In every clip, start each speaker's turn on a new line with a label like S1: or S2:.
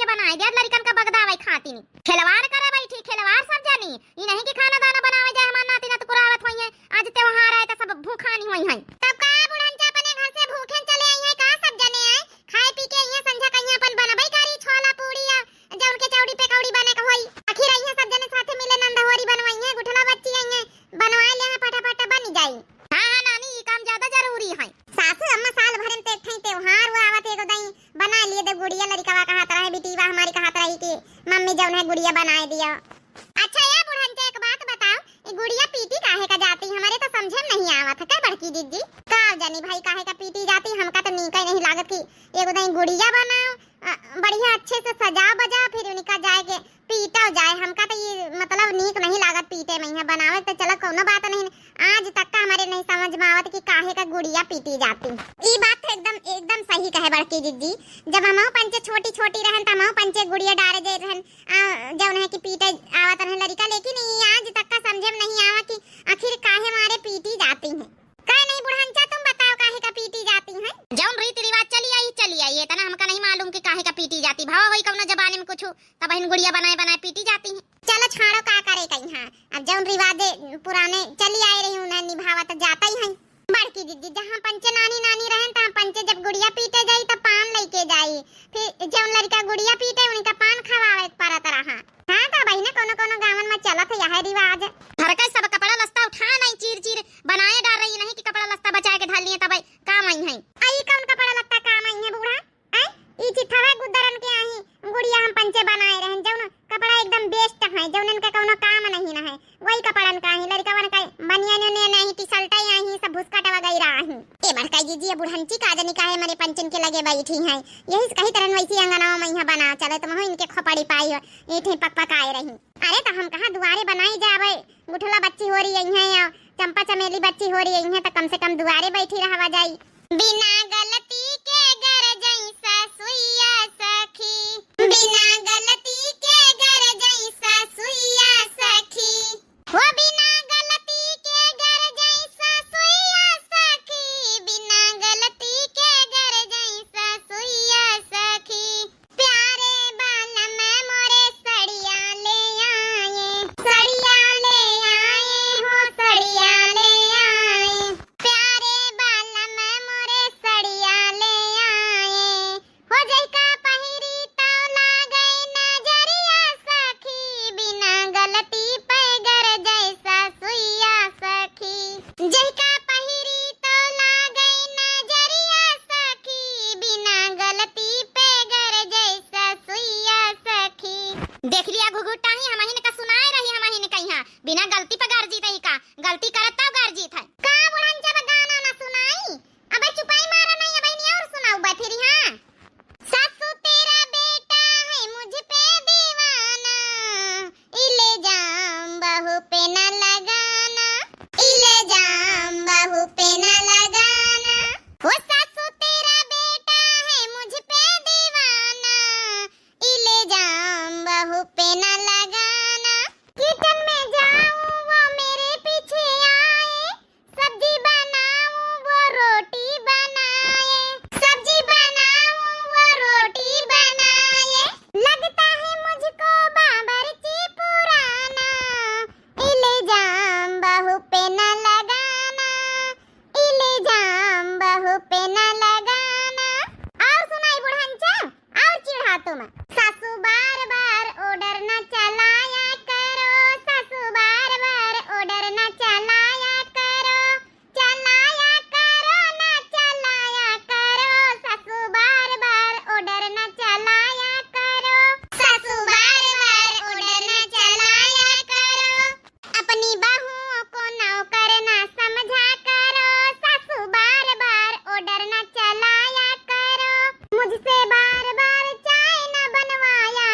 S1: के बनाए दिया लड़कन का बगदावे खाती नहीं खिलवाड़ करे बैठी खिलवाड़ सब जानी ये नहीं कि खाना दाना बनावे जाए हमार नाती ना तो कुरावत होई है आज त्योहार आए तो सब भूखा नहीं होई है तब का बुढ़नचा अपने घर से भूखे चले आई है का सब जने आए खाए पी के यहाँ संझा कहिया अपन बनबई करी छोला पूड़ी जौन के चौड़ी पे कौड़ी बने का होई आखिर आई है सब जने साथे मिले नंदहोरी बनवाई है गुठला बच्ची आई है बनवा ले है फटाफट बन जाई हां हां नानी ये काम ज्यादा जरूरी है सासू अम्मा साल भर में एक ठई त्योहार हुआ आवत एगो दई बना लिए दे गुड़िया लड़कवा का हाथ रहे बिटीवा हमारी का हाथ रही कि मम्मी जौन है गुड़िया बनाए दिया अच्छा या बुढ़नचा एक बात बताओ ये गुड़िया पीटी काहे का जाती हमारे तो समझे में नहीं आवत है बड़की दीदी का जानी भाई काहे का पीटी जाती हमका तो नीका नहीं लागत कि एगो दई गुड़िया बनाओ बढ़िया अच्छे से सजा बजा फिर उनका जाए के पीटा जाए हमका तो ये मतलब नीक नहीं लागत पीटे में है बनावे तो चलो कोनो बात नहीं आज तक का हमारे नहीं समझ में आवत कि काहे का गुड़िया पीटी जाती ई बात तो एकदम सही कहे बड़की दीदी जब हम पंचे छोटी छोटी रहन त हम पंचे गुड़िया डारे दे रहन जौन है कि पीटे आवत रहन लड़का लेकिन आज तक का समझे में नहीं आवा कि आखिर काहे मारे पीटी जाती है काहे नहीं बुढ़नचा तुम बताओ काहे का पीटी जाती है जौन रीति रिवाज चली आई इतना हमका नहीं मालूम कि काहे का पीटी जाती भाव होई कौनो जबान में कुछ तब इन गुड़िया बनाए पीटी जाती है चलो छाड़ो का करे कहीं हां अब जौन रिवाज पुराने चली आई रही उन्हें निभावत जाता ही है बड़की दीदी जहां पंचे नानी रहन तहां पंचे जब गुड़िया पीटे जाई त पान लेके जाई फिर जौन लड़का गुड़िया पीटे उनका पान खवावे परत रहा हां त बहिना कोनो गांवन में चलत है यह रिवाज घर का सब कपड़ा लस्ता उठा नहीं चीर बनाए डाल रही नहीं कि कपड़ा लस्ता बचा के ढाल लिए तब काम आई है आई कौन कपड़ा लत्ता काम आई है बूढ़ा आई ई चिथवा गुदरन के आई गुड़िया हम पंचे बनाए रहन जौन कपड़ा एकदम बेस्ट है जौन का कोनो काम नहीं ना है वही कपड़न का है लड़कावन का बनियान ने नहीं टी-शर्ट आई सब भुसकाटा वगैरह आई ए बड़का जीजी बुढ़नची का जानी काहे मारे पंचन के लगे बैठी है यही कही तरह वैसी अंगनावा में यहां बना चले तो इनके खपड़ी पाई ईठे पकपकाए रही अरे तो हम कहां दुआरे बनाई जावे गुठला बच्ची हो रही है या चंपा चमेली बच्ची हो रही है तो कम से कम दुआरे बैठी रहवा जाई बिना गलती के घर जैसा सुइया सखी बिना गलती के घर जैसा सुइया सखी हो बिना गलती के घर जैसा सुइया सखी बिना गलती के घर जैसा सुइया सखी प्यारे बाल में मोरे सड़िया ले आए हो सड़िया ले आए प्यारे बाल में मोरे सड़िया ले आए हो जैका पहिरी तो लागे नजरिया सखी बिना गलती पे घर जैसा सुइया सखी जैका पहिरी तो लागे नजरिया सखी बिना गलती पे घर जैसा सुइया सखी देख लिया घुघुटा ही हम ही ने का सुनाए रही हम ही ने कहिया बिना गलती पे घर जीत ही का गलती करत तब घर जीत है का बुढ़न जब गाना ना सुनाई अबे चुपाई मारा नहीं अबे नहीं और सुनाऊ बा फिर हां सासू तेरा बेटा है मुझ पे दीवाना इले जाम बहू पे न लगाना इले जाम बहू पे न लगाना वो सासू तेरा बेटा है मुझ पे दीवाना इले जाम बहू पे न लगाना किचन में जाऊं वो मेरे पीछे आए सब्जी बनाऊं वो रोटी बनाए सब्जी बनाऊं वो रोटी बनाए लगता है मुझको बाबरची पुराना इले जाम बहू पे न लगाना इले जाम बहू पे न लगाना और सुनाई बुढ़नचा और चिढ़ा तुम सासू बार बार ऑर्डर न चलाया करो सासू बार बार ऑर्डर न चलाया करो न चलाया करो सासू बार बार ऑर्डर न चलाया करो सासू बार बार ऑर्डर न चलाया करो अपनी बहुओं को नौकर न समझा करो सासू बार बार ऑर्डर न चलाया करो मुझसे बार बार चाय न बनवाया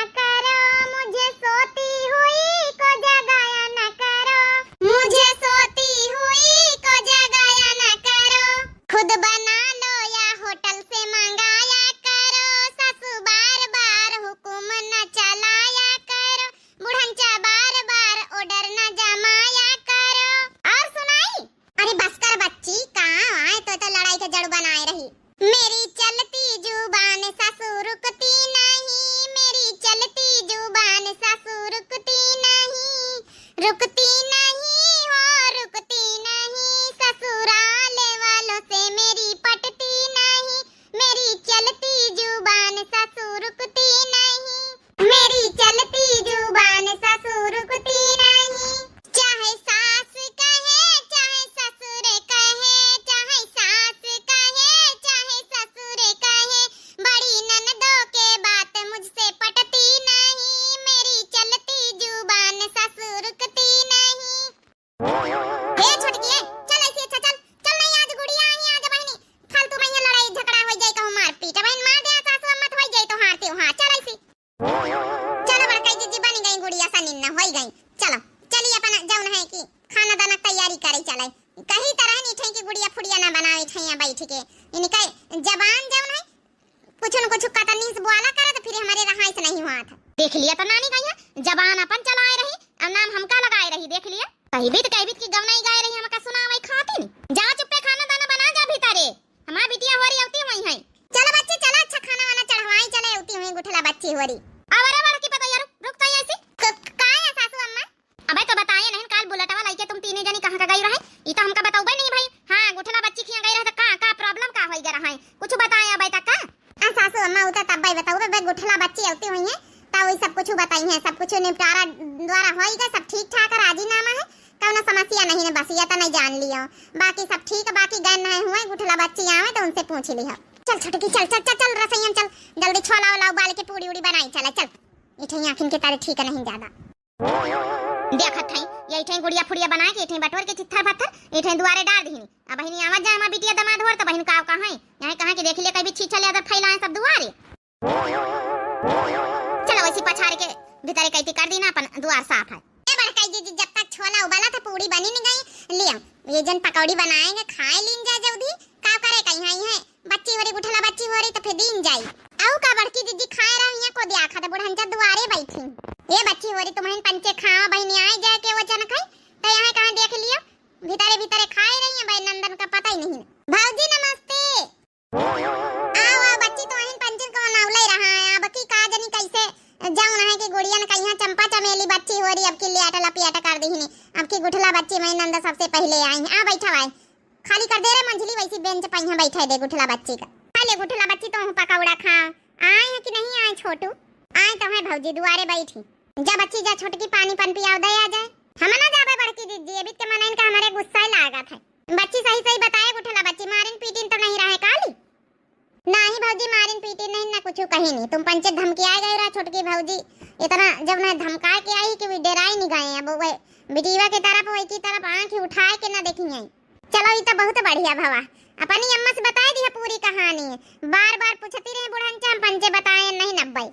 S1: नहीं हुआ था। देख लिया तो नानी कहिया जबान अपन चलाए रही और नाम हमका लगाए रही। देख लिया कहीं भी की गम नहीं गाए रही हमका सुनावई खाती नहीं। जा चुपे खाना दाना बना जा भीतरे हमार बिटिया होरी औती वही है। चलो बच्चे चलो अच्छा खाना वाना चढ़वाई चले औती हुई गुठला बच्ची होरी। अरे बड़ा की पता यार रुक तो ऐसे का है सासू अम्मा। अबे तो बताइए नहीं काल बुलेटवा लाइके तुम तीने जनी कहां का गई रहे ई तो हमका बताऊबे नहीं भाई। हां गुठला बच्ची खिया गई रहे तो का प्रॉब्लम का होई ग रहा है कुछ बताएं अबे तक का सासू अम्मा उता तब भाई बताओ बे गुठला बच्ची औती हुई है ता वही सब कुछ बताई है। सब कुछ निपटारा द्वारा होई ग सब ठीक ठाक राजीनामा है कौनो समस्या नहीं है। बस ये तो नहीं जान लियो बाकी सब ठीक बाकी गए नहीं हुए गुठला बच्ची आवे तो उनसे पूछ लिया। चल छोटकी चल चल चल चल रसैया चल जल्दी छोला वाला उबाल के पूड़ी उड़ी बनाई चल चल इठई आखिन के तारे ठीक नहीं ज्यादा देखत हई ये इठई गुड़िया फुड़िया बना के इठई बटोर के चित्थर पत्थर इठई दुआरे डाल दीनी। अब बहिनी आवाज जाए मा बिटिया दमाद होर तो बहिन का कहां यहां कहां के देख ले कभी छीछा ले अदर फैलाए सब दुआरे। चलो वैसी पछाड़ के भीतर कैती कर दी ना अपन दुआर साफ है। ए बड़काई जी जब तक छोला उबाला था पूड़ी बनी नहीं गई लिया ये जन पकौड़ी बनाएंगे खाए लीन जा जल्दी का करे कहीं आई है बच्ची होरी गुठला बच्ची होरी तो फिर दिन जाई आऊ का बड़की दीदी खाए रही है को दिया खा बुढ़ंजा दुआरे बैठी ये बच्ची होरी तुम्हें पंचे खाओ बहनी आई जाए के वो जन खाई तो यहाँ कहां देख लियो भीतरे भीतरे खाए रही है भाई नंदन का पता ही नहीं। भौजी नमस्ते आओ आओ बच्ची तो અહીં पंचन को नावले रहा है अब की का जनी कैसे जाऊं ना है कि गुड़िया ने कहिया चंपा चमेली बच्ची होरी अब की लियाटा लपियाटा कर दी ही अब की गुठला बच्ची में नंदा सबसे पहले आई आ बैठा है खाली कर दे रे मंझली वैसी बेंच पे यहाँ बैठा दे गुठला बच्ची का खाली गुठला बच्ची तो पकौड़ा खा आए है कि नहीं आए छोटू आए तो है भौजी दुआरे बैठी जा बच्ची जा छोटकी पानी पन पियाओ दे आ जाए हम ना जाबे बड़की दीदी अभी के मनन का हमारे गुस्सा लागा था। बच्ची सही सही बताए गुठला बच्ची मारिन पीटिन तो नहीं रहे काली नहीं भौजी मारिन पीटिन नहीं ना कुछ कही नहीं तुम पंचे धमकी आ गई रहा छोटकी भौजी इतना जब ना धमका के आई कि डराई नहीं गए अब वो बिटिया के तरफ वही की तरफ आंख उठाए के ना देखी आई। चलो ये तो बहुत बढ़िया भवा अपनी अम्मा से बताए दी पूरी कहानी बार बार पूछती रहे बुढ़ंचा हम पंचे बताए नहीं नब्बे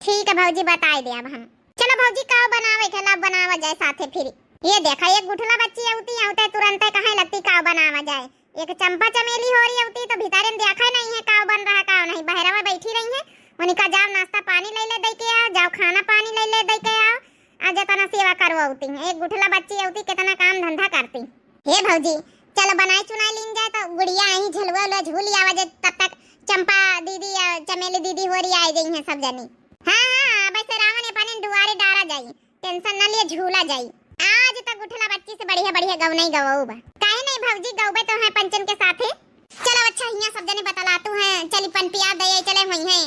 S1: ठीक है भौजी बताए दे अब हम। चलो भौजी काव बनावे खेला बनावा जाए साथे फिर ये देखा एक गुठला बच्ची औते तुरंत कहां लगती काव बनावा जाए एक चंपा चमेली हो रही होती तो भीतर में देखा नहीं है काव बन रहा काव नहीं बहरावा बैठी रही है उनका जाओ नाश्ता पानी ले ले दे के आओ जाओ खाना पानी ले ले दे के आओ आज तना सेवा करवाती एक गुठला बच्ची होती कितना काम धंधा करती। हे भौजी चलो बनाई चुनाई लीन जाए तो गुड़िया यहीं झलवा झूल आवाज तब तक चंपा दीदी चमेली दीदी हो रही आई गई है सब जनी। हां वैसे रावण अपन दुआरे डारा जाई टेंशन ना लिए झूला जाई आज तक गुठला बच्ची से बढ़िया बढ़िया गव नहीं गवाऊ बा काहे नहीं भौजी गौबे तो है पंचन के साथे। चलो अच्छा हिया सब जने बतलातू है चली पन पिया दे चले हुई है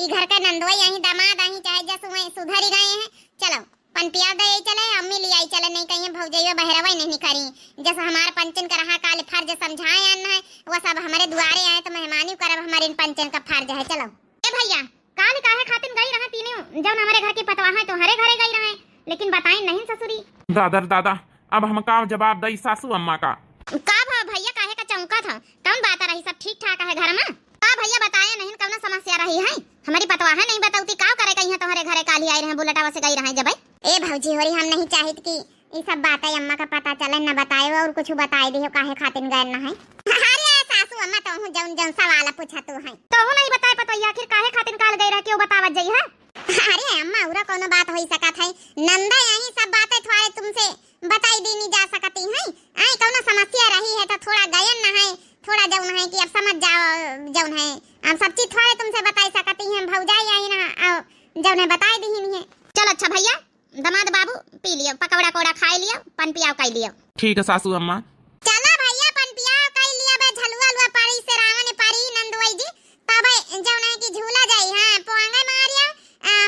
S1: ई घर का नंदोई यहीं दामाद यहीं चाहे जस हुए सुधर गए हैं चलो पन पिया दे चले अम्मी ले आई चले नहीं कहीं भौजैया बहरावा नहीं करी जैसा हमारे पंचन का रहा काल फर्ज समझाए आना है वो सब हमारे दुआरे आए तो मेहमानी करब हमारे इन पंचन का फर्ज है। चलो ए भैया काल काहे खातिन गई रहा तीने जब हमारे घर की पतवा है तो हरे घरे गई रहे लेकिन बताएं नहीं ससुरी।
S2: दादर दादा अब हम का जवाब दई सासू अम्मा का
S1: भैया काहे का चौंका था कौन बात रही सब ठीक ठाक है घर में का भैया बताया नहीं कौन समस्या रही है हमारी पतवा है नहीं बताऊती का करे कहीं तुम्हारे घरे काली आई रहे बुलेटवा से गई रहे जब ए भौजी होरी हम नहीं चाहत कि ये सब बातें अम्मा का पता चले न बताए और कुछ बताए दियो काहे खातिन गए न है। अरे सासू अम्मा तो हूं जौन जौन सवाल पूछा तू है तो हूं नहीं बताए पता आखिर काहे खातिन काल गई रह क्यों बतावत जई है। अरे अम्मा उरा कोनो बात होई सकत है नंदा यही सब बातें थोड़े तुमसे बताई दी नहीं जा सकती है आई कोनो समस्या रही है तो थोड़ा गयन न है थोड़ा जौन है कि अब समझ जाओ जौन है हम सब चीज थोड़े तुमसे बताई सकती हैं भौजाई आई ना जौन है बताई दी नहीं है। चलो अच्छा भैया दमाद बाबू पी लियो पकौड़ा कोड़ा खाई लियो पन पियाओ काई लियो।
S2: ठीक है सासू अम्मा
S1: चला भैया पन पियाओ काई लिया बे झलुआ लुआ पारी से रावण पारी नंदोई जी तब जौन है कि झूला जाई हां पोंगे मारिया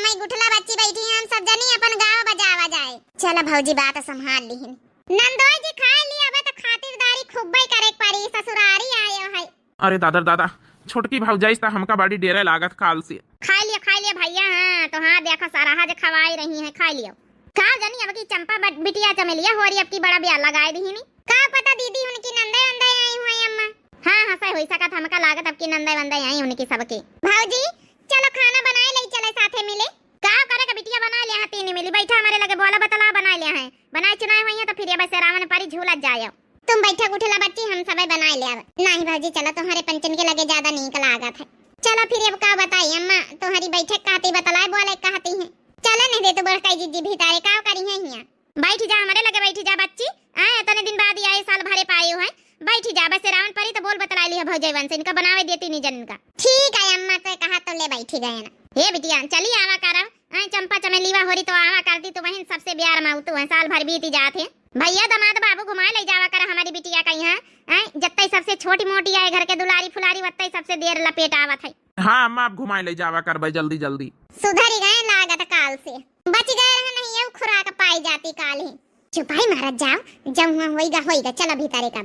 S1: मैं गुठला बच्ची बैठी हम सब जनी अपन गांव बजावा जाए। चला भौजी बात संभाल लीहिन नंदोई जी खा लिया बे तो खातिरदारी खूबई करे पारी ससुरारी आयो है।
S2: अरे दादर दादा छोटकी भौजाई ता हमका बड़ी डेरे लागत काल से
S1: खा लिया भैया हां तो हां देखो सारा हज खवाई रही है खा लियो का जानी अब की चंपा बिटिया चमेलिया हो रही अब की बड़ा ब्याह लगाए दी नहीं का पता दीदी उनकी नंदे वंदे आई हुई अम्मा हां सही होई सकत हमका लागत अब की नंदे वंदे आई उनकी सबके। भौजी चलो खाना बनाए ले चले साथे मिले का करे का बिटिया बना ले हाथी नहीं मिली बैठा हमारे लगे बोला बतला बना ले है बनाए चुनाए हुई है तो फिर ये बस रावण पारी झूला जाए तुम बैठा गुठला बच्ची हम सब बनाए ले अब नहीं भौजी चलो तुम्हारे पंचन के लगे ज्यादा नहीं लागत है चलो फिर अब का बताई अम्मा तुम्हारी बैठक कहती बतलाए बोले कहती है। चलो नहीं दे तो बड़काई जीजी भीतारे का करी है हिया। बैठ जा हमारे लगे बैठ जा बच्ची। आए इतने दिन बाद ही आए साल भरे पाए हो है। बैठ जा बस रावण परी तो बोल बतला लिया भौजैवन से इनका बनावे देती नहीं जन का। ठीक है अम्मा तो कहा तो ले बैठी गए ना। हे बिटिया चली आवा करम। चंपा चमेलीवा होरी तो आवा करती तो वहीं सबसे ब्यार माउतू है साल भर बीती जात है। भैया दमाद बाबू घुमा ले जावा कर हमारी बिटिया का यहाँ जत्ते सबसे छोटी मोटी आए घर के दुलारी फुलारी वत्ते सबसे देर लपेट आवत है।
S2: हाँ अम्मा आप घुमाए ले जावा कर भाई जल्दी जल्दी।
S1: सुधरी गए लागत काल से बच गए रहे नहीं ये खुराक पाई जाती काल ही। चुपाई महाराज जाओ जब होइगा चलो भीतरे का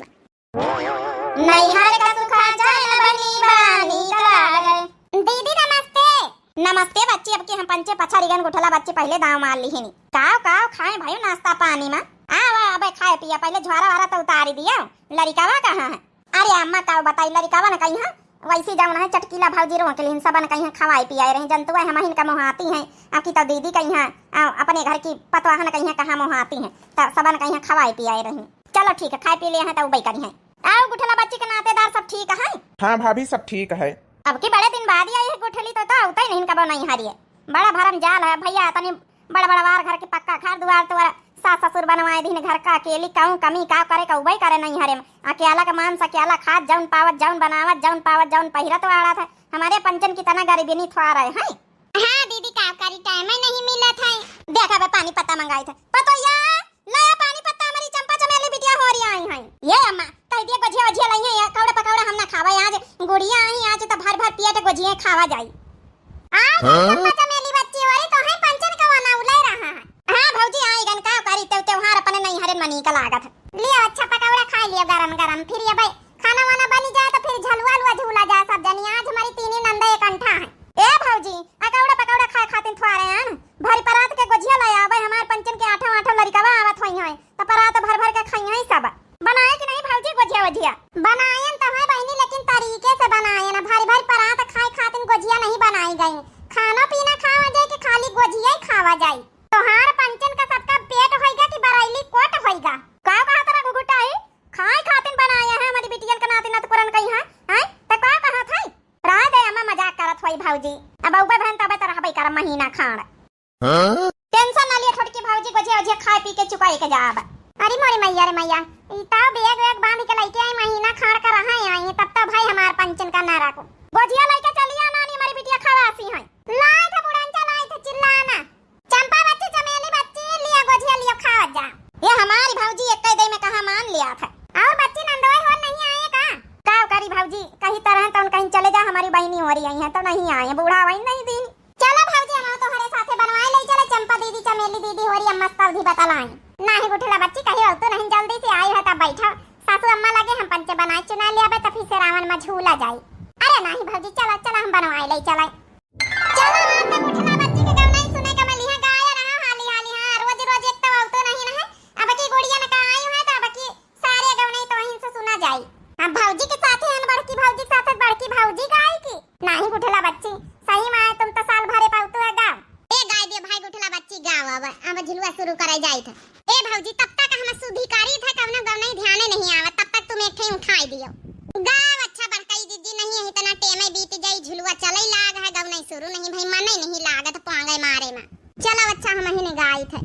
S1: नैहर का सुखा जाए बनी बानी चला गए। दीदी नमस्ते। नमस्ते बच्ची अब के हम पंचे पछा रिगन गुठला बच्ची पहले दाव मार ली है नी। काव खाए भाई नाश्ता पानी में आवा अबे खाए पिया पहले झोरा वारा तो उतारी दिया। लड़कावा कहाँ है? अरे अम्मा का बताई लड़कावा ना कहीं है वैसे जाऊन है चटकीला भाजी रो के लिए सबन कहीं खवाई पियाए रहे जंतुआ हम इनका मोहाती हैं। आपकी तो दीदी कहीं अपने घर की पतवाहन कहीं कहाँ मोहाती हैं तो सबन कहीं खवाई पियाए रही। चलो ठीक है खाए पी ले हैं तो उबई करी है। आओ गुठला बच्ची के नातेदार सब ठीक है? हाँ
S2: भाभी सब ठीक है।
S1: अब की बड़े दिन बाद ही आई है गुठली तो उतना ही नहीं इनका बनाई हारी है। बड़ा भरम जाल है भैया तनी बड़ा बड़ा वार घर के पक्का घर दुआर तो सास ससुर बनवाए दिन घर का अकेली कहूँ कमी का करे का उबई करे नहीं हरे अकेला का मांस अकेला खाद जौन पावत जौन बनावत जौन पावत जौन पहिरत वाला था हमारे पंचन की तना गरीबी नहीं थवा रहे हैं। हाँ दीदी का करी टाइम नहीं मिला था। देखा बे पानी पत्ता मंगाई था पतो यार लाया पानी पत्ता हमारी चंपा चमेली बिटिया हो रही आई हैं। ये अम्मा कह दिया गोजिया वजिया लाई है कौड़ा पकौड़ा हम ना खावा आज गुड़िया आई आज तो भर भर पिया गोजिया खावा जाई। चंपा चमेली बच्ची हो रही तो है पंचन का वाना उलाई रहा है। हाँ भौजी आई गन का करी त्योहार अपने नहीं हरे मनी का लागत लिया अच्छा पकौड़ा खा लिया गरम गरम फिर ये भाई खाना वाना बनी जाए तो फिर झलवा लुआ झूला जाए सब जनी। आज हमारी तीनों नंदा एक अंठा है। ए भौजी अकौड़ा पकौड़ा खाए खातिर थवा रहे हैं भरी परात के गोजिया लाया भाई हमारे पंचन के आठा लड़कावा आवत होई है तो परात भर भर के खाई है सब। बनाए कि नहीं भौजी गोजिया वजिया? बनायन तो है बहनी लेकिन तरीके से बनाए ना भारी भारी परात खाए खातिर गोजिया नहीं बनाई गई। खाना पीना खावा जाए कि खाली गोजिया ही खावा जाए। तोहार पंचन का सबका पेट होइगा कि बराइली कोट होइगा? का कहा तरह गुगुटाई खाए खातिन बनाया है हमारी बिटियल का नाती नत पुरन कहीं है त का कहा था राह दे अम्मा मजाक करत होई भौजी। अब उबे बहन तबे तरह बई कर महीना खाण टेंशन ना लिए छोटकी भौजी गोजिया वजिया खाए पी के चुकाई के जाब। अरे मोरी मैया रे मैया ई ता बेग वेग बांध के लइके आई महीना खाण कर रहा है आई तब तक भाई हमार पंचन का ना रखो गोजिया लइके चलिया नानी हमारी बिटिया खवासी है। लाई थे बुढ़ांचा लाई थे चिल्लाना चंपा बच्ची चमेली बच्ची लिया गोजिया लिया खावत जा। ये हमारी भौजी एक दे में कहा मान लिया था। और बच्ची नंदोई हो नहीं आए का करी भौजी कहीं तरह तो कहीं चले जा हमारी बहनी हो रही आई है तो नहीं आए बूढ़ा वही नहीं दिन। चलो भौजी हम तो हरे साथे बनवाए ले चले चंपा दीदी चमेली दीदी हो रही अम्मा सब भी बतलाई नहीं गुठला बच्ची कहीं हो तो नहीं जल्दी से आई है तब बैठा सासू अम्मा लगे हम पंचे बनाए चुना लिया बे तो फिर से रावण में झूला जाए। अरे नहीं भौजी चलो चलो हम बनवाए ले चले चलो आप गुठला बच्ची के गाना ही सुने का मैं लिहा गाया रहा हाली हाली। हां रोज रोज एक तो आवतो नहीं ना अब की गुड़िया ने का आई है तो अब की सारे गाना ही तो वहीं से सुना जाए। अब भौजी के साथ है बड़की भौजी के साथ बड़की भौजी का आई की नहीं गुठला बच्ची सही में तुम तो साल भरे पाउतो है गाँव ए गाय दे भाई गुठला बच्ची गाँव अब झुलवा शुरू कराई जाई था। ए भौजी तब तक हम सुधिकारी था कवना गाँव नहीं ध्यान नहीं आवत तब तक तुम एक ठे उठाई दियो गाँव अच्छा बड़काई दीदी नहीं है इतना टेमे बीत जाई झुलवा चले लाग है गाँव नहीं शुरू नहीं भाई मन नहीं लागत पांगे मारे में। चलो अच्छा हम ही ने गाई थे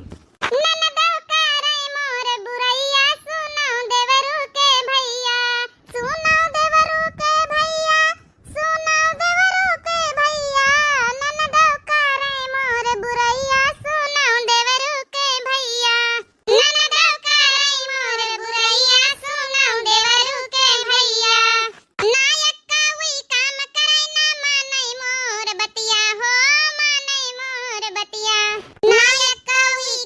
S1: ननदो करे मोर बुरैया सुनो देवरू के भैया सुनो देवरू के भैया सुनो देवरू के भैया ननदो करे मोर बुरैया सुनो देवरू के भैया ननदो करे मोर बुरैया सुनो देवरू के भैया नायक का वही काम करे ना मानै मोर बतिया हो मानै मोर बतिया नायक का वही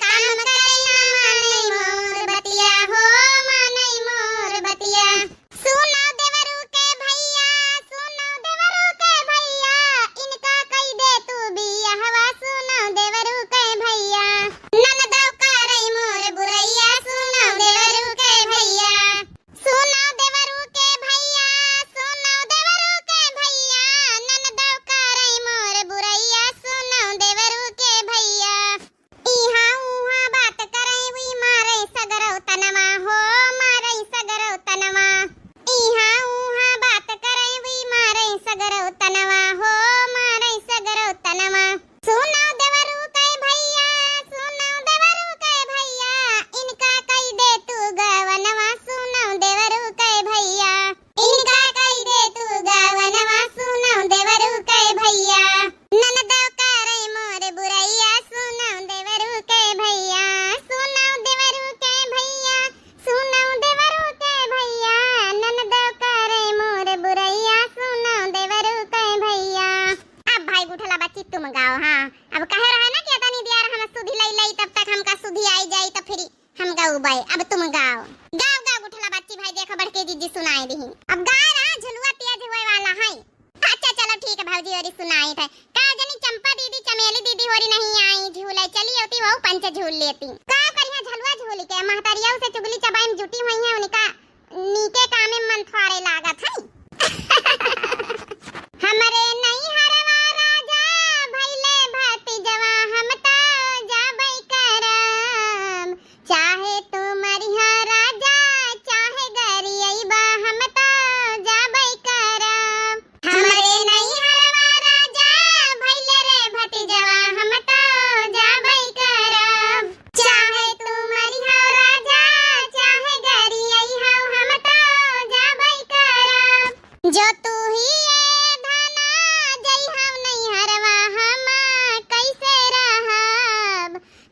S1: अब कहे रहा ना कि तनी दियार हम सुधी लई लई तब तक हमका सुधी आई जाई तो फिर हम गाउबाई। अब तुम गाओ गाओ गाओ गुठला बच्ची भाई देखो बड़के जीजी सुनाई दी। अब गा रहा झुलुआ तेज होए वाला है। अच्छा चलो ठीक है भौजी और सुनाई थे का जनी चंपा दीदी चमेली दीदी होरी नहीं आई झूले चली होती वो पंच झूल लेती का करिया झलुआ झूल के महतरिया से चुगली चबाई में जुटी हुई है उनका नीके कामे मन थारे लागत है। हमरे नहीं हरवा राजा भइले भाती जवा हम तो जाबै करम चाहे तुम्हारी राजा चाहे गरियबा हम तो जाबै करम। हमरे नहीं हरवा राजा भइले रे भाती जवा हम तो जाबै करम चाहे तुम्हारी राजा चाहे गरियबा हम तो जाबै करम। जो तू ही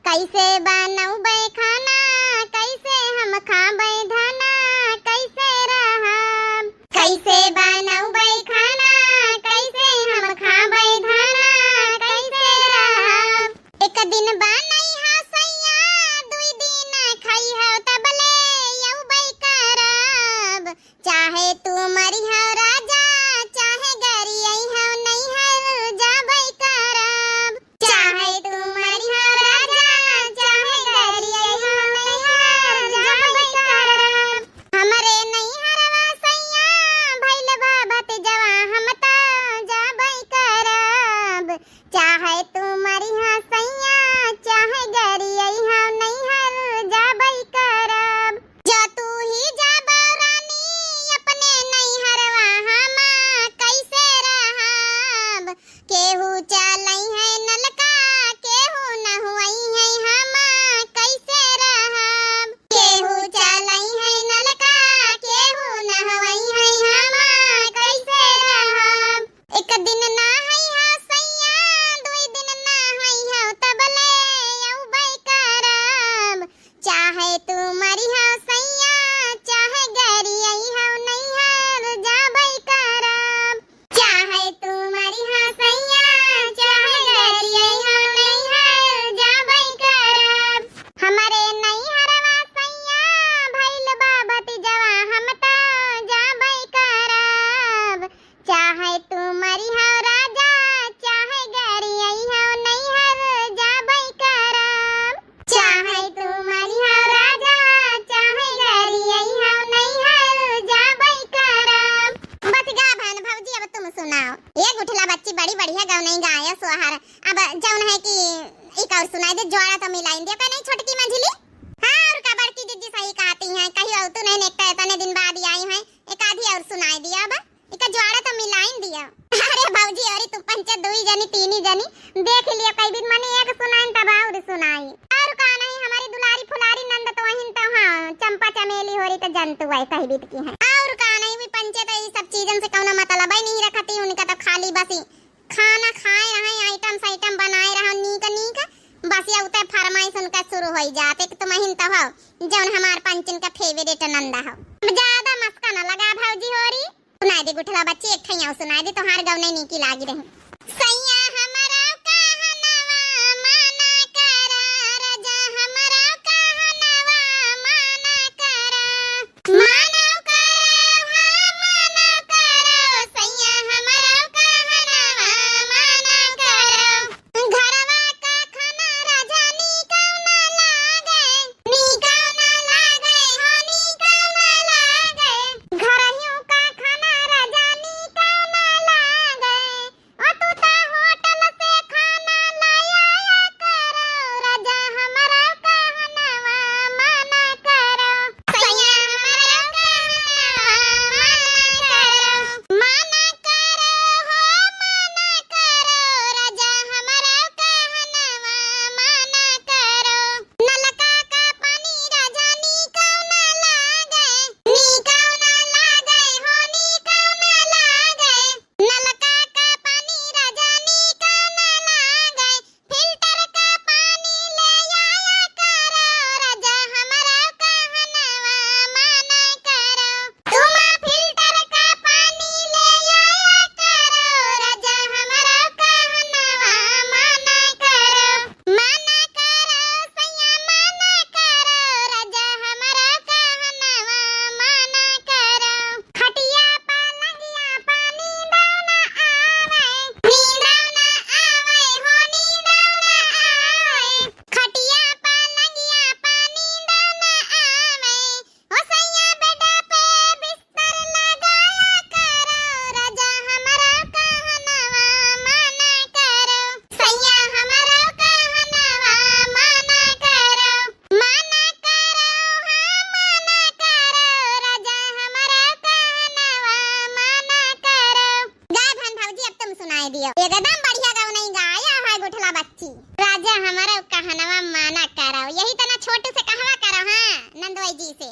S1: कैसे बनौबै खाना कैसे हम खाबै धाना कैसे रहब कैसे बनौबै खाना कैसे हम खाबै धाना कैसे रहब। एक दिन बनई हा सैया दुई दिन खाई हा तबले यौबै करब चाहे तू मरी हा राजा चाहे गरियै हा नहीं हर जाबै करब चाहे तू मरी हा राजा चाहे गरियै हा नहीं हर जाबै करब। हमरे नहीं हरवा सैया भइल बाबत जवा हम तो जाबै करब चाहे तू मरी हा सैया चाहे गरियै हा नहीं हर जाबै करब। जो तू ही जाबौ रानी अपने नहीं हरवा हम कैसे रहब केहू चलै है नलका केहू न हुई है हम कैसे रहब केहू चलै है नलका केहू न हुई है हम कैसे रहब। एक दिन ना है हा सैया दुई दिन ना है हा तबले यौबै करब चाहे तू मरी हा सैया चाहे गरियै हा नहीं हर जाबै करब चाहे तू मरी हा सैया चाहे गरियै हा नहीं हर जाबै करब। हमरे नहीं हरवा सैया भइल बाबत जवा हम तो जाबै करब चाहे तू मरी हा राजा चाहे गरियै हा नहीं हर जाबै करब चाहे तू मरी हा राजा चाहे गरियै हा नहीं हर जाबै करब। बस गा भान भौजी अब तुम सुनाओ। ये गुठला बच्ची बड़ी बढ़िया गाँव नहीं गाया सोहर अब जौन है कि एक और सुनाई दे जोड़ा तो मिलाई दे का नहीं छोटकी मंझली। हाँ और का बड़की जीजी सही कहती हैं कहीं और तू नहीं नेकता इतने दिन बाद आई है एक आधी और सुनाई दिया अब एक जोड़ा तो मिलाई दिया। अरे भौजी अरे तू पंच दुई जनी तीनी जनी देख लिया कई दिन मने एक सुनाई तब और सुनाई और का नहीं हमारी दुलारी फुलारी नंद तो वहीं तो हाँ चंपा चमेली होरी तो जंतु है कही बीत की है और का नहीं भी पंचे तो ये सब चीजन से कौन मतलब ही नहीं रखती उनका तो खाली बस खाना खाए रहे आइटम बनाए रहे नीक नीक बस ये उते फरमाइश उनका शुरू हो जाते कि तुम हिन तो हो जौन हमार पंचन का फेवरेट नंदा हो। ज्यादा मस्का न लगा भौजी होरी सुनाई दे गुठला बच्ची एक ठैया सुनाई दे तो हार गाँव नहीं नीकी लागी रही। सैया हमारा कहनवा माना करा राजा हमारा कहनवा माना करा माना करा हाँ माना करो सैया हमारा कहनवा माना करो घरवा का खाना राजा नी कौना लागे नी कौना लागे हाँ नी कौना लागे घरहियों का खाना राजा नी कौना लागे ओ बच्ची राजा हमारा कहनवा माना करो, यही तना छोटू से कहवा करो। हां नंदोई जी से।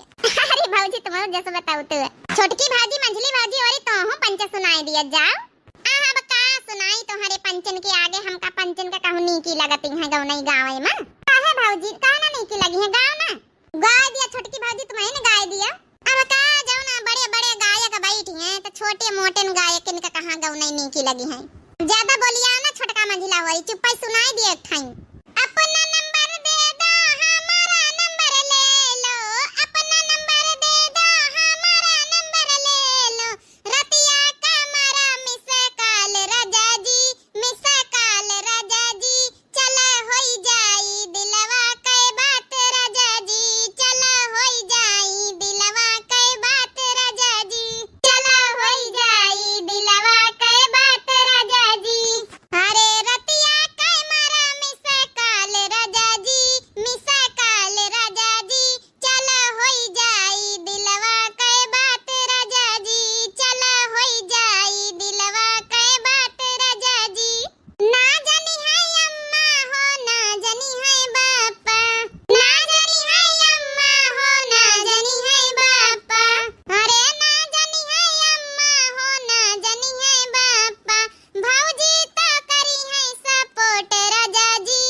S1: अरे भौजी तुम जैसे बताओ तो छोटकी भाजी मंझली भाजी और तो हूं पंच सुनाई दिया जाओ। अब का सुनाई तुम्हारे पंचन के आगे, हमका पंचन का कहानी की लगती है गाँव नहीं गाँव में। काहे भौजी कहना नहीं की लगी है गाँव ना गाय दिया छोटकी भाजी तुम्हें ने गाय दिया। अब का जाओ ना बड़े बड़े गायक बैठी हैं तो छोटे मोटे गायक इनका कहां गाँव नहीं की लगी है। ज्यादा बोलिया ना छोटका मंझिला होई चुप सुनाई दिए एक ठाई। अपना नंबर दे दो हमारा नंबर ले लो, अपना नंबर दे दो हमारा नंबर ले लो, रतिया कमरा मिस काल राजा जी, मिस काल राजा जी, चला होई जाई दिलवा कई बात राजा जी, चला होई जाई दिलवा कई बात राजा जी, चला होई जाई दिलवा कई बात राजा जी। अरे रतिया कमरा मिस काल राजा जी, मिस काल राजा जी, चला होई जाई दिलवा कई बात राजा जी, चला होई जाई दिलवा कई बात राजा जी। ना जानी है अम्मा हो ना जानी है बापा, ना जानी है अम्मा हो ना जानी है बापा, अरे ना जानी है अम्मा हो ना जानी है बापा, भौजी तो करी है सपोर्ट राजा जी,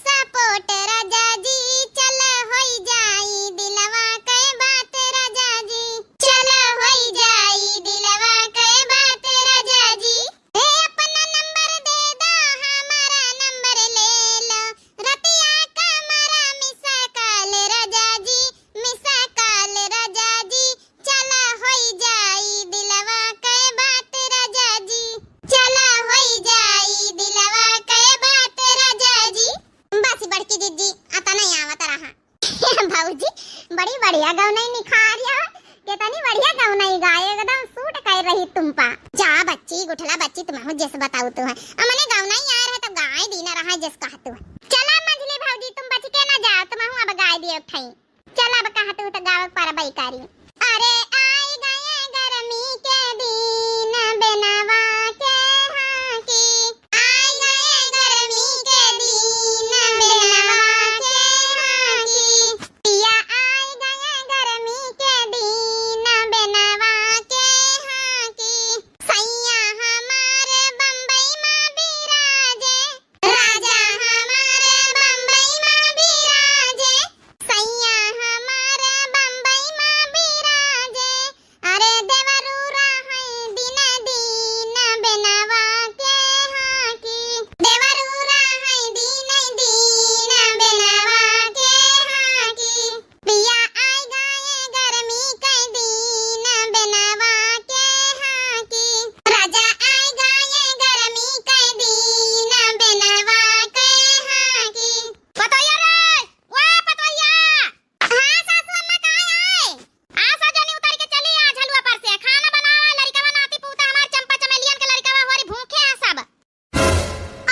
S1: सपोर्ट राजा जी, चला होई जाई दिलवा कई बात राजा जी, चला होई जाई दिलवा कई बात राजा जी। ए अपना नंबर दे दो हमारा नंबर ले लो, रतिया कमरा मिस काल राजा जी, मिस काल राजा जी, चला होई जाई दिलवा कई बात राजा जी, चला होई जाई दिलवा कई बात राजा जी। बस बड़की दीदी आता नहीं आवत रहा। भौजी बड़ी बढ़िया गाँव नहीं निखारिया, कितनी बढ़िया गाँव नहीं गाए, एकदम सूट कर रही तुम पा। जा बच्ची गुठला बच्ची तुम जैसे बताओ तो है हमने गाँव नहीं आए रहे तो गाय दीना रहा जैस कहतु है। चला मंझली भौजी तुम बच के ना जाओ, तुम अब गाय दियो ठाई। चला अब कहतु तो गाँव पर बैकारी। अरे आई गए गर्मी के दिन बेनवा के हाकी, आई गए गर्मी के दिन बेनवा के हाकी, पिया आई गए गर्मी के दिन बेनवा के हाकी, सैया हमारे बम्बई में बिराजे, राजा हमारे बम्बई में बिराजे, सैया हमारे बम्बई में बिराजे, अरे देवरूरा है दिन दिन बेनवा के हाकी, देवरूरा है दिन दिन बेनवा के हाकी, पिया आई गए गर्मी के दिन बेनवा के हाकी, राजा आई गए गर्मी के दिन बेनवा के हाकी। पतोया रे ओए पतोया। हां सासू अम्मा कहां आए? आ सजनी उतर के चली आ झलुआ पर से खाना बनावा, लड़का बनाती पूता हमार चंपा चमेलियन के लड़का होरी भूखे हैं सब।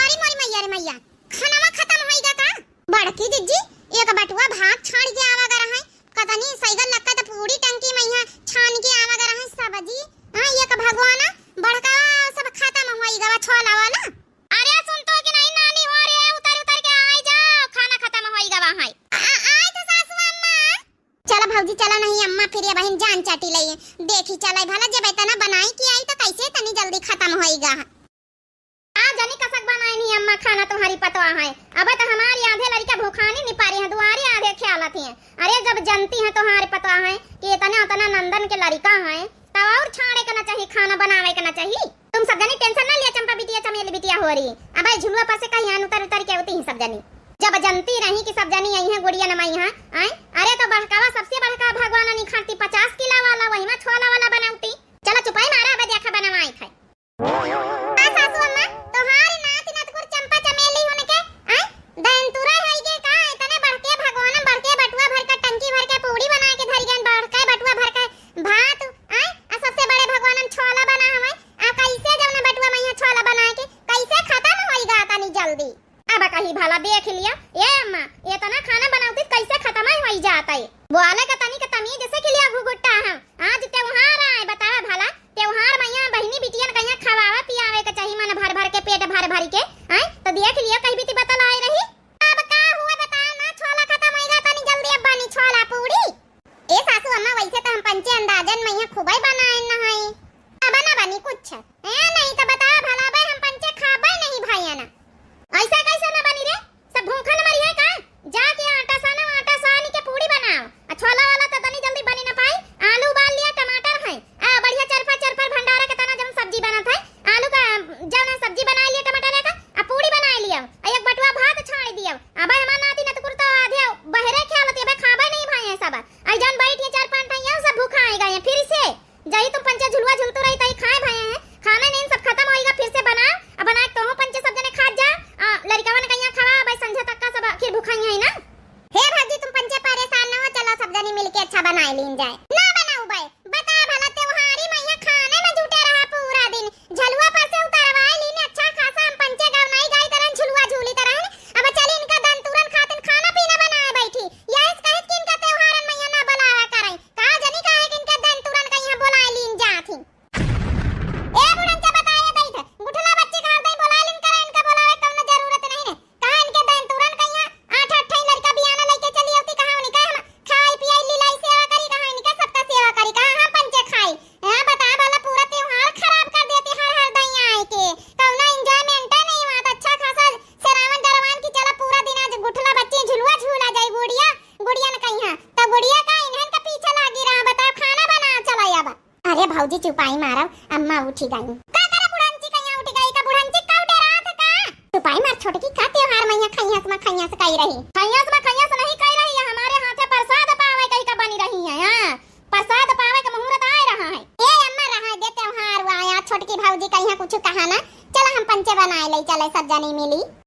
S1: अरे मोरी मैया रे मैया खानावा खत्म होईगा का? बड़की दीदी एक बटुआ भात छान के आवा कर है, कतनी सैगल लक्का त पूरी टंकी मैया छान के आवा कर है सब्जी। हां एक भगवाना बड़का सब खत्म होईगा छोला वाला। अरे सुन तो कि नहीं नानी हो रे, उतर उतर के आई जाओ खाना खत्म होईगा वहां। आई तो सासू अम्मा। चला भौजी चला नहीं अम्मा फिर ये बहन जान चाटी लई देखी चलाई भला जब इतना बनाई की आई तो कैसे तनी जल्दी खत्म होईगा। आ जनी कसक बनाई नहीं अम्मा खाना तुम्हारी पतवा है, अब तो हमारी आधे लड़का भूखानी नहीं पा रही है, दुआरी आधे ख्यालत है। अरे जब जनती है तुम्हारे पतवा है कि इतना उतना नंदन के लड़का है तब और छाड़े करना चाहिए, खाना बनावे करना चाहिए। तुम सब जनी टेंशन ना लिया चंपा बिटिया चमेली बिटिया हो रही। अब झुलुआ पर से कहीं उतर उतर के होती है सब जनी, जब जनती रही कि सब जनी यही है गुड़िया नमाई है। अरे तो बड़कावा सबसे बड़का भगवान नहीं खाती 50 किलो वाला वही में छोला वाला बनाऊती। चला चुपाई मारा अब देखा बनवाई थे। हां सासू अम्मा तोहारी नाती नतकुर चंपा चमेली होने के दंतुरा है के का इतने बड़के भगवान बड़के बटुआ भर का टंकी भर के पूरी बना के धरी गन, बड़का बटुआ भर के भात आ सबसे बड़े भगवान छोला बना हमें आ कैसे जब बटुआ में छोला बना के कैसे खत्म होईगा तनी जल्दी। अब कहीं भला देख लिया ए अम्मा इतना खाना बनाऊती कैसे खत्म होई जाता है। बोले का तनी के तमीज जैसे के लिया भुगुट्टा है। आज त्योहार आए बतावा भला त्योहार मैया बहनी बिटियन कहिया खवावा पियावे के चाहिए मन भर भर के पेट भर भर के तो देख लिया कहीं भी बतला भौजी चुपाई मारब, अम्मा उठी गई। का करे बुढ़ानची कहिया उठ गई? का बुढ़ानची का डरा था का? चुपाई मार छोटकी, का त्योहार मैया खैयस कही रही? खैयस नहीं कही रही है, हमारे हाथे प्रसाद पावे कही का बनी रही है। हां, प्रसाद पावे का मुहूर्त आ रहा है। ए अम्मा रहा दे, त्योहार आया, छोटकी भौजी कहिया कुछ कहा ना, चला हम पंचे बनाए ले चले, सब जनी मिली।